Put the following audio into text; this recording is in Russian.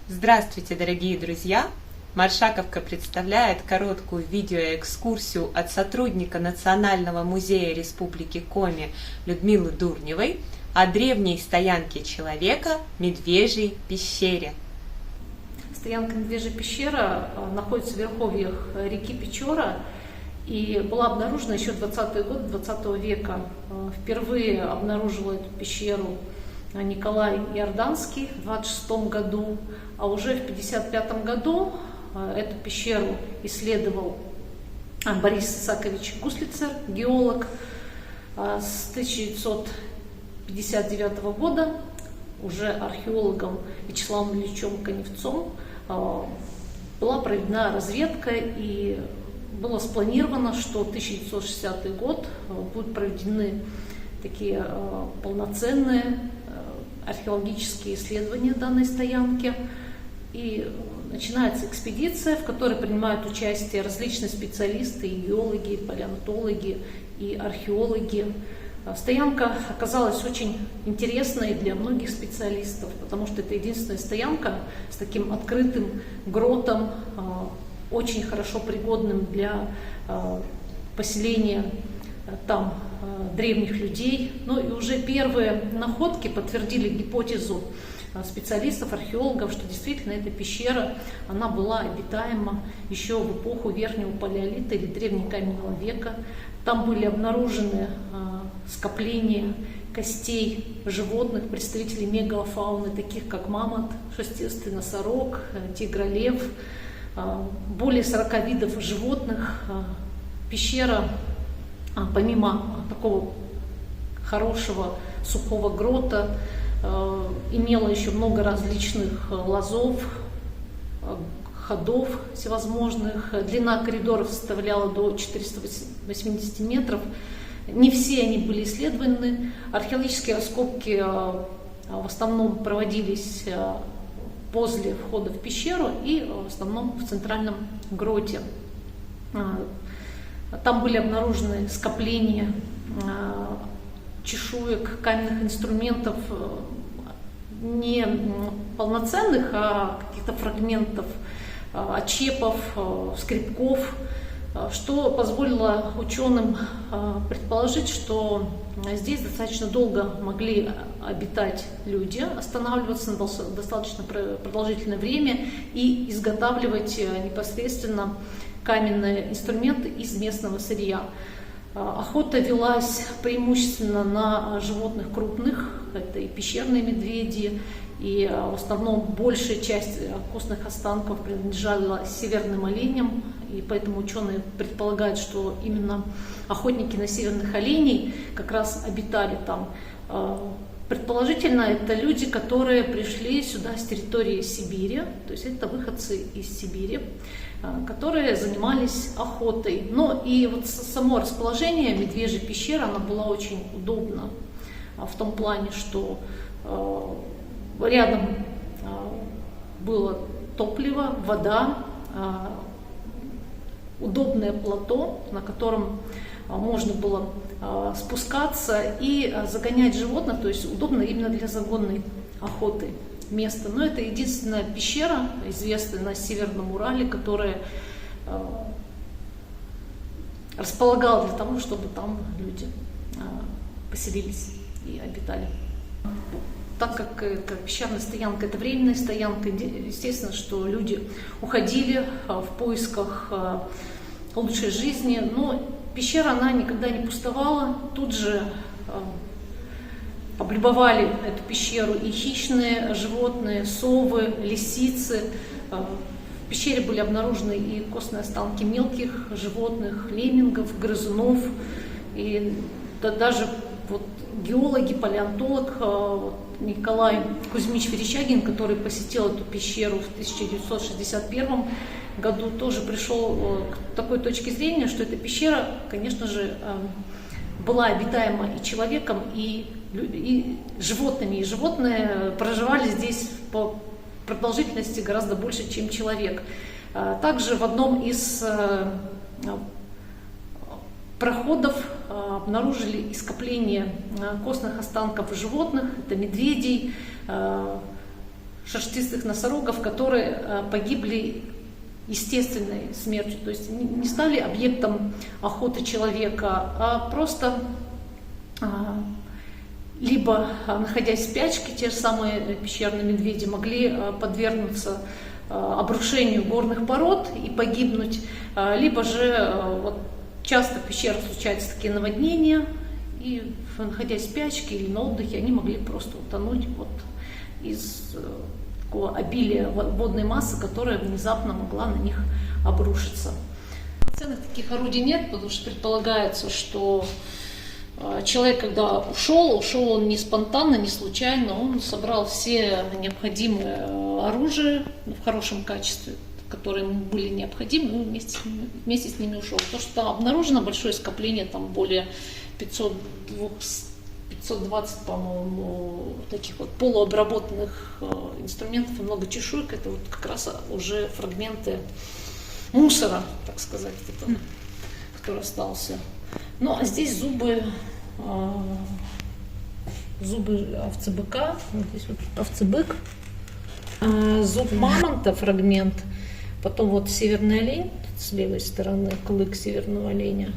Здравствуйте, дорогие друзья! Маршаковка представляет короткую видеоэкскурсию от сотрудника Национального музея Республики Коми Людмилы Дурневой о древней стоянке человека Медвежьей пещере. Стоянка Медвежья пещера находится в верховьях реки Печора и была обнаружена еще в 20-е годы 20 века. Впервые обнаружил эту пещеру Николай Иорданский в 26 году, а уже в 55 году эту пещеру исследовал Борис Исаакович Гуслицер, геолог. С 1959 года уже археологом Вячеславом Ильичем Коневцом была проведена разведка, и было спланировано, что 1960 год будут проведены такие полноценные археологические исследования данной стоянки. И начинается экспедиция, в которой принимают участие различные специалисты, и геологи, и палеонтологи, и археологи. Стоянка оказалась очень интересной для многих специалистов, потому что это единственная стоянка с таким открытым гротом, очень хорошо пригодным для поселения там древних людей. Ну и уже первые находки подтвердили гипотезу специалистов, археологов, что действительно эта пещера, она была обитаема еще в эпоху Верхнего Палеолита или Древнекаменного века. Там были обнаружены скопления костей животных, представителей мегафауны, таких как мамонт, шерстистый носорог, тигролев, более 40 видов животных. Пещера, помимо такого хорошего сухого грота, имела еще много различных лазов, ходов всевозможных. Длина коридоров составляла до 480 метров. Не все они были исследованы. Археологические раскопки в основном проводились возле входа в пещеру и в основном в центральном гроте. Там были обнаружены скопления чешуек, каменных инструментов, не полноценных, а каких-то фрагментов, отщепов, скребков, что позволило ученым предположить, что здесь достаточно долго могли обитать люди, останавливаться на достаточно продолжительное время и изготавливать непосредственно каменные инструменты из местного сырья. Охота велась преимущественно на животных крупных, это и пещерные медведи, и в основном большая часть костных останков принадлежала северным оленям, и поэтому ученые предполагают, что именно охотники на северных оленей как раз обитали там. Предположительно, это люди, которые пришли сюда с территории Сибири, то есть это выходцы из Сибири, которые занимались охотой. Но и вот само расположение Медвежьей пещеры, она была очень удобна в том плане, что рядом было топливо, вода, удобное плато, на котором можно было спускаться и загонять животных, то есть удобно именно для загонной охоты место. Но это единственная пещера, известная на Северном Урале, которая располагала для того, чтобы там люди поселились и обитали. Так как пещерная стоянка – это временная стоянка, естественно, что люди уходили в поисках лучшей жизни, но пещера, она никогда не пустовала. Тут же облюбовали эту пещеру и хищные животные, совы, лисицы. В пещере были обнаружены и костные останки мелких животных, леммингов, грызунов. И даже вот геологи, палеонтолог Николай Кузьмич Верещагин, который посетил эту пещеру в 1961 году, тоже пришел к такой точке зрения, что эта пещера, конечно же, была обитаема и человеком, и животными. И животные проживали здесь по продолжительности гораздо больше, чем человек. Также в одном из проходов обнаружили скопление костных останков животных, это медведей, шерстистых носорогов, которые погибли естественной смертью, то есть не стали объектом охоты человека, а просто либо, находясь в спячке, те же самые пещерные медведи могли подвергнуться обрушению горных пород и погибнуть, либо же вот, часто в пещерах случаются такие наводнения, и находясь в спячке или на отдыхе, они могли просто утонуть вот из такого обилия водной массы, которая внезапно могла на них обрушиться. Полноценных таких орудий нет, потому что предполагается, что человек, когда ушел он не спонтанно, не случайно, он собрал все необходимые оружие в хорошем качестве, которые ему были необходимы, и вместе с ними ушел. То, что там обнаружено большое скопление, там более 520, по-моему, таких вот полуобработанных инструментов и много чешуек, это вот как раз уже фрагменты мусора, так сказать, который остался. Ну, а здесь зубы овцебыка, вот здесь вот овцебык, зуб мамонта, фрагмент, потом вот северный олень, с левой стороны клык северного оленя,